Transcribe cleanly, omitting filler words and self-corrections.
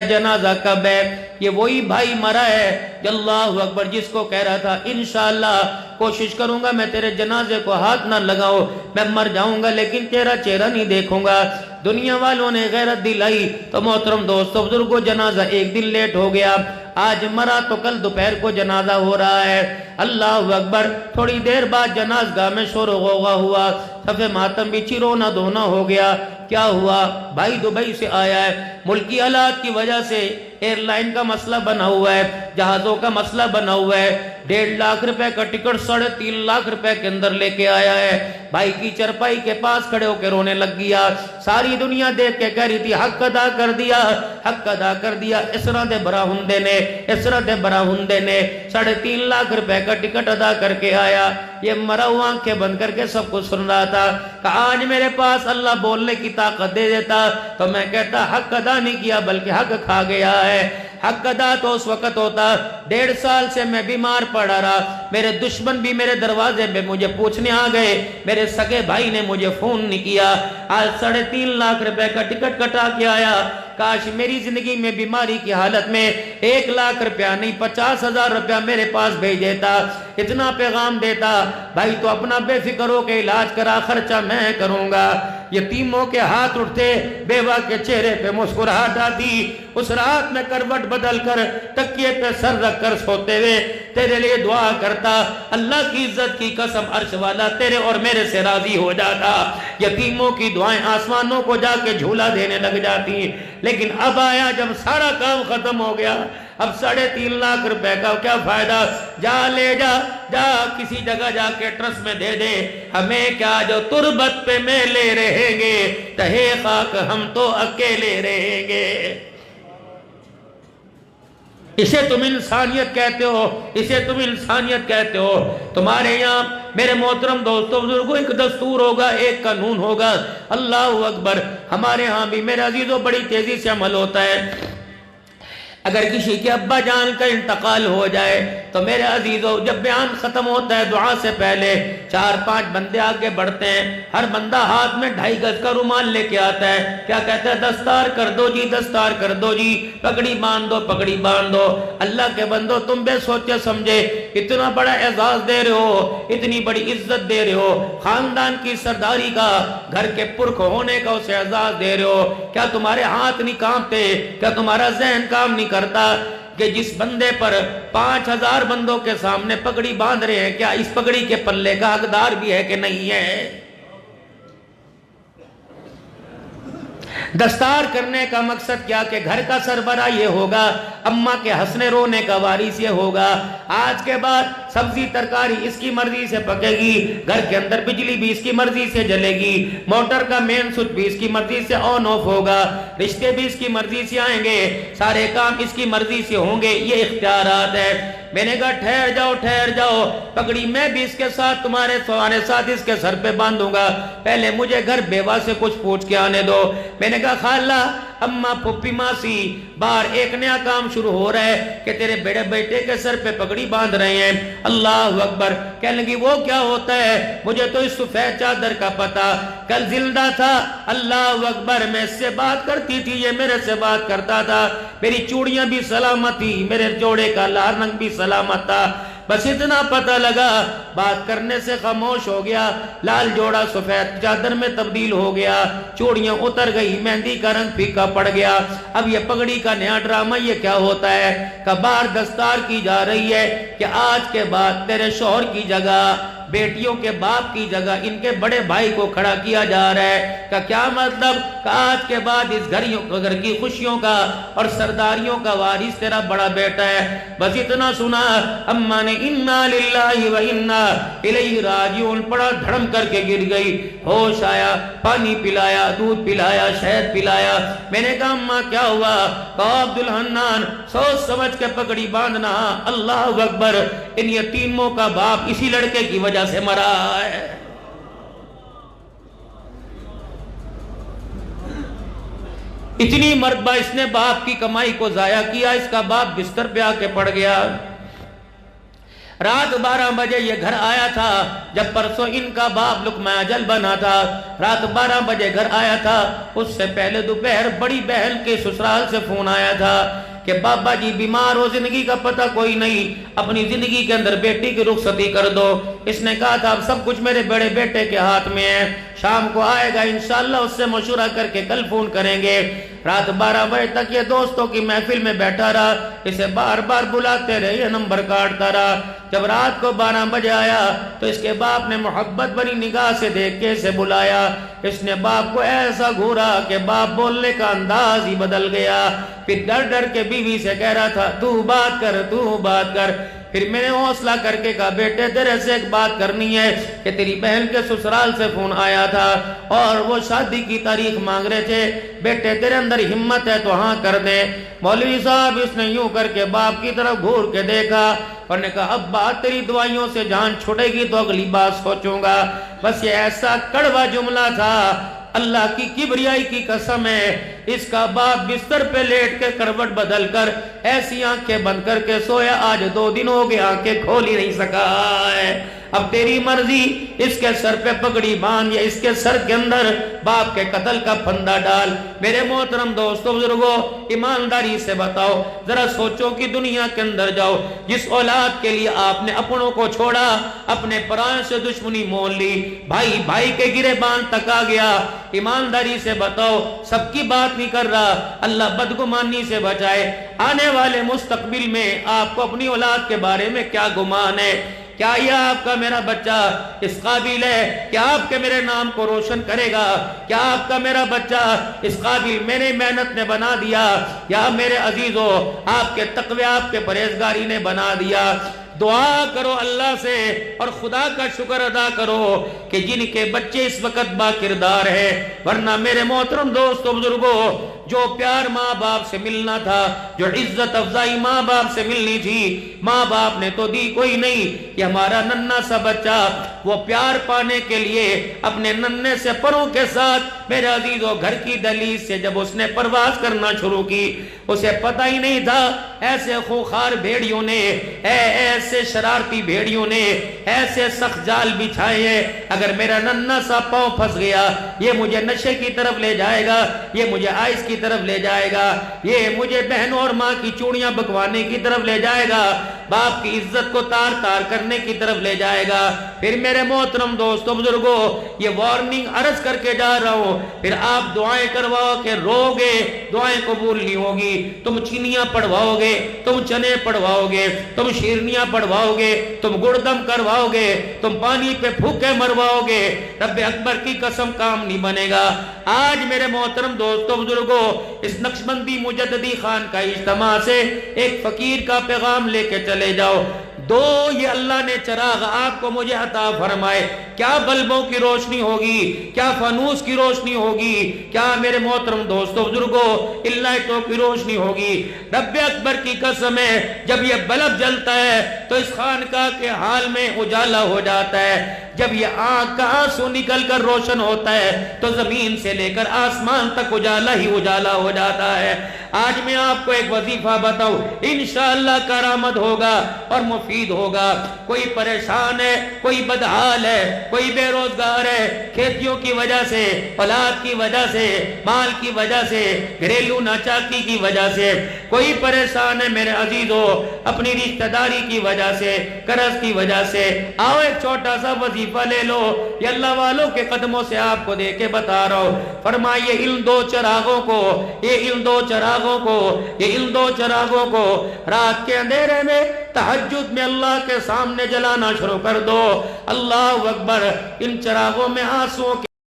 जनाजा कब है? ये वही भाई मरा है जो अल्लाहु अकबर जिसको कह रहा था इंशाअल्लाह कोशिश करूंगा मैं तेरे जनाजे को हाथ ना लगाऊं, मैं मर जाऊंगा लेकिन तेरा चेहरा नहीं देखूंगा। दुनिया वालों ने गैरत दिलाई तो मोहतरम दोस्तों बुजुर्गों जनाजा एक दिन लेट हो गया, आज मरा तो कल दोपहर को जनाजा हो रहा है। अल्लाह अकबर। थोड़ी देर बाद जनाजगाह में शोर गौगा हुआ, सफे मातम बिछी, रोना धोना हो गया। क्या हुआ? भाई दुबई से आया है, मुल्की हालात की वजह से एयरलाइन का मसला बना हुआ है, जहाजों का मसला बना हुआ है, 1.5 लाख रुपए का टिकट 3.5 लाख रुपए के अंदर लेके आया है। भाई की चरपाई के पास खड़े होकर रोने लग गया। सारी दुनिया देख के कह रही थी हक अदा कर दिया, हक अदा कर दिया। इसरा दे बराहुंदे ने, इसरा दे बराहुंदे ने 3.5 लाख रुपए का टिकट अदा करके आया। ये मरा हुआ आंखें बंद करके सब कुछ सुन रहा था। कहा आज मेरे पास अल्लाह बोलने की ताकत दे देता तो मैं कहता हक अदा नहीं किया बल्कि हक खा गया है। हक अदा तो उस वक्त होता, 1.5 साल से मैं बीमार पड़ा रहा, मेरे दुश्मन भी मेरे दरवाजे पे मुझे पूछने आ गए, मेरे सगे भाई ने मुझे फोन नहीं किया। आज 3.5 लाख रुपए का टिकट कटा के आया। काश मेरी जिंदगी में बीमारी की हालत में 1 लाख रुपया नहीं 50,000 रुपया मेरे पास भेज देता, इतना पैगाम देता भाई तो अपना बेफिक्र हो के इलाज करा, खर्चा मैं करूंगा। यतीमों के हाथ उठते, बेवा के चेहरे पे मुस्कुराहट आती। उस रात में करवट बदल कर तकिए पे सर रख कर सोते हुए तेरे लिए दुआ करता, अल्लाह की इज्जत की कसम अर्श वाला तेरे और मेरे से राजी हो जाता। यतीमों की दुआएं आसमानों को जाके झूला देने लग जाती। लेकिन अब आया जब सारा काम खत्म हो गया, अब 3.5 लाख रुपए का क्या फायदा? जा ले जा, जा किसी जगह जाके ट्रस्ट में दे दे, हमें क्या जो तुरबत पे मेले रहेंगे, तहे खाक हम तो अकेले रहेंगे। इसे तुम इंसानियत कहते हो, इसे तुम इंसानियत कहते हो? तुम्हारे यहाँ मेरे मोहतरम दोस्तों बुजुर्गों एक दस्तूर होगा, एक कानून होगा। अल्लाह अकबर। हमारे यहाँ भी मेरे अजीजों बड़ी तेजी से अमल होता है। अगर किसी के अब्बा जान का इंतकाल हो जाए तो मेरे अजीजों जब बयान खत्म होता है दुआ से पहले 4-5 बंदे आगे बढ़ते हैं। हर बंदा हाथ में 2.5 गज का रुमाल लेके आता है। क्या कहता है? दस्तार कर दो जी, दस्तार कर दो जी, पगड़ी बांध दो, पगड़ी बांध दो। अल्लाह के बंदो तुम बे सोचे समझे इतना बड़ा एजाज दे रहे हो, इतनी बड़ी इज्जत दे रहे हो, खानदान की सरदारी का, घर के पुरख होने का उसे एजाज दे रहे हो। क्या तुम्हारे हाथ नहीं कांपते? क्या तुम्हारा जहन काम नहीं करता कि जिस बंदे पर 5,000 बंदों के सामने पगड़ी बांध रहे हैं, क्या इस पगड़ी के पल्ले का हकदार भी है कि नहीं है? दस्तार करने का मकसद क्या कि घर का सरबरा ये होगा, अम्मा के हंसने रोने का वारिस ये होगा। आज के बाद सब्जी तरकारी इसकी मर्जी से पकेगी, घर के अंदर बिजली भी इसकी मर्जी से जलेगी, मोटर का मेन स्विच भी इसकी मर्जी से ऑन ऑफ होगा, रिश्ते भी इसकी मर्जी से आएंगे, सारे काम इसकी मर्जी से होंगे। ये इख्तियारात है। मैंने कहा ठहर जाओ, ठहर जाओ, पगड़ी मैं भी इसके साथ तुम्हारे साथ इसके सर पे बांधूंगा, पहले मुझे घर बेवा से कुछ पूछ के आने दो। मैंने कहा खाला, अम्मा, फुप्पी, मासी, बाहर एक नया काम शुरू हो रहा है कि तेरे बड़े बेटे के सर पे पगड़ी बांध रहे हैं। अल्लाह अकबर। कहने लगी वो क्या होता है? मुझे तो इस सफेद चादर का पता, कल जिंदा था। अल्लाह अकबर। मैं इससे बात करती थी, ये मेरे से बात करता था, मेरी चूड़ियां भी सलामत थी, मेरे जोड़े का लाल रंग भी सलामत था, बस इतना पता लगा, बात करने से खामोश हो गया, लाल जोड़ा सफेद चादर में तब्दील हो गया, चूड़ियां उतर गई, मेहंदी का रंग फीका पड़ गया। अब ये पगड़ी का नया ड्रामा ये क्या होता है? कबार दस्तार की जा रही है कि आज के बाद तेरे शौहर की जगह, बेटियों के बाप की जगह इनके बड़े भाई को खड़ा किया जा रहा है। का क्या मतलब? का आज के बाद इस घर की खुशियों का और सरदारियों का वारिस तेरा बड़ा बेटा है। बस इतना सुना, अम्मा ने इन्ना लिल्लाहि व इन्ना इलैहि राजिऊन पड़ा, धड़म करके गिर गई, होश आया, पानी पिलाया, दूध पिलाया, शहद पिलाया। मैंने कहा अम्मा क्या हुआ? कहा अब्दुल हन्नान सोच समझ के पगड़ी बांधना। अल्लाह अकबर। इन यतीमों का बाप इसी लड़के की वजह से मरा है। इतनी मरतबा इसने बाप की कमाई को जाया किया, इसका बाप बिस्तर पे आके पड़ गया। رات 12 بجے یہ گھر آیا تھا، جب پرسوں ان کا باپ لقمہ اجل بنا تھا، رات 12 بجے گھر آیا تھا۔ اس سے پہلے دوپہر بڑی بہن کے سسرال سے فون آیا تھا کہ بابا جی بیمار ہو، زندگی کا پتہ کوئی نہیں، اپنی زندگی کے اندر بیٹی کی رخصتی کر دو۔ اس نے کہا تھا اب سب کچھ میرے بڑے بیٹے کے ہاتھ میں ہے، شام کو آئے گا انشاءاللہ، اس سے مشورہ کر کے کل فون کریں گے۔ رات 12 بجے تک یہ دوستوں کی محفل میں بیٹھا رہا، اسے بار بار بلاتے رہے، یہ نمبر کاٹتا رہا۔ جب رات کو 12 بجے آیا تو اس کے باپ نے محبت بری نگاہ سے دیکھ کے اسے بلایا۔ اس نے باپ کو ایسا گھورا کہ باپ بولنے کا انداز ہی بدل گیا۔ پھر ڈر ڈر کے بیوی سے کہہ رہا تھا تو بات کر، تو بات کر۔ پھر میں نے حوصلہ کر کے کہا بیٹے تیرے سے ایک بات کرنی ہے کہ تیری بہن کے سسرال سے فون آیا تھا اور وہ شادی کی تاریخ مانگ رہے تھے، بیٹے تیرے اندر ہمت ہے تو ہاں کر دے۔ مولوی صاحب اس نے یوں کر کے باپ کی طرف گھور کے دیکھا اور نے کہا ابا تیری دعائیوں سے جان چھوڑے گی تو اگلی بات سوچوں گا۔ بس یہ ایسا کڑوا جملہ تھا، اللہ کی کبریائی کی قسم ہے، اس کا باپ بستر پہ لیٹ کے کروٹ بدل کر ایسی آنکھیں بند کر کے سویا، آج 2 دن ہو گئے آنکھیں کھول ہی نہیں سکا ہے۔ اب تیری مرضی، اس کے سر پہ پگڑی باندھ یا اس کے سر کے اندر باپ کے قتل کا پھندا ڈال۔ میرے محترم دوستو بزرگوں، ایمانداری سے بتاؤ، ذرا سوچو کہ دنیا کے اندر جاؤ، جس اولاد کے لیے آپ نے اپنوں کو چھوڑا، اپنے پرائے سے دشمنی مول لی، بھائی بھائی کے گریبان تک آ گیا، ایمانداری سے بتاؤ، سب کی بات نہیں کر رہا، اللہ بدگمانی سے بچائے، آنے والے مستقبل میں آپ کو اپنی اولاد کے بارے میں کیا گمان ہے؟ کیا یہ آپ کا میرا بچہ اس قابل ہے کہ آپ کے میرے نام کو روشن کرے گا؟ کیا آپ کا میرا بچہ اس قابل میرے محنت نے بنا دیا یا میرے عزیزو آپ کے تقوی آپ کے پرہیزگاری نے بنا دیا؟ دعا کرو اللہ سے اور خدا کا شکر ادا کرو کہ جن کے بچے اس وقت با کردار ہے، ورنہ میرے محترم دوستو بزرگوں، جو پیار ماں باپ سے ملنا تھا، جو عزت افزائی ماں باپ سے ملنی تھی، ماں باپ نے تو دی کوئی نہیں کہ ہمارا ننھا سا بچہ وہ پیار پانے کے لیے اپنے ننھے سے پروں کے ساتھ میرے عزیزو گھر کی دہلیز سے جب اس نے پرواز کرنا شروع کی، اسے پتہ ہی نہیں تھا ایسے خوخار بھیڑیوں نے، ایسے شرارتی بھیڑیوں نے ایسے سخت جال بچھائے ہیں، اگر میرا ننھا سا پاؤں پھنس گیا یہ مجھے نشے کی طرف لے جائے گا، یہ مجھے آئس کی طرف لے جائے گا، یہ مجھے بہنوں اور ماں کی چوڑیاں بکوانے کی طرف لے جائے گا، باپ کی عزت کو تار تار کرنے کی طرف لے جائے گا۔ پھر میرے محترم دوستو بزرگوں، یہ وارننگ عرض کر کے جا رہا ہوں، پھر آپ دعائیں کرواؤ کہ رو گے دعائیں قبول نہیں ہوگی، تم چینیاں پڑھواؤ گے، تم چنے پڑھواؤ گے، تم شیرنیاں پڑھواؤ گے، تم گڑدم کرواؤ گے، تم پانی پہ پھوکے مرواؤ گے، رب اکبر کی قسم کام نہیں بنے گا۔ آج میرے محترم دوستو بزرگوں، اس نقشبندی مجددی خان کا اجتماع سے ایک فقیر کا پیغام لے کے چلے جاؤ۔ دو یہ اللہ نے چراغ آپ کو مجھے عطا فرمائے، کیا بلبوں کی روشنی ہوگی، کیا فانوس کی روشنی ہوگی، کیا میرے محترم دوستو بزرگوں لائٹوں کی روشنی ہوگی۔ رب اکبر کی قسم ہے جب یہ بلب جلتا ہے تو اس خانقاہ کے حال میں اجالا ہو جاتا ہے، جب یہ آنکھ کا آنسو نکل کر روشن ہوتا ہے تو زمین سے لے کر آسمان تک اجالا ہی اجالا ہو جاتا ہے۔ آج میں آپ کو ایک وظیفہ بتاؤں، انشاءاللہ کارآمد ہوگا اور مفید ہوگا۔ کوئی پریشان ہے، کوئی بدحال ہے، کوئی بے روزگار ہے، کھیتیوں کی وجہ سے، اولاد کی وجہ سے، مال کی وجہ سے، گھریلو ناچاکی کی وجہ سے، کوئی پریشان ہے میرے عزیزو اپنی رشتہ داری کی وجہ سے، قرض کی وجہ سے، آؤ ایک چھوٹا سا وظیفہ لے لو، یہ اللہ والوں کے قدموں سے آپ کو دے کے بتا رہا ہوں۔ فرمائیے ان دو چراغوں کو، ان دو چراغوں کو رات کے اندھیرے میں تہجد میں اللہ کے سامنے جلانا شروع کر دو۔ اللہ اکبر، ان چراغوں میں آنسوؤں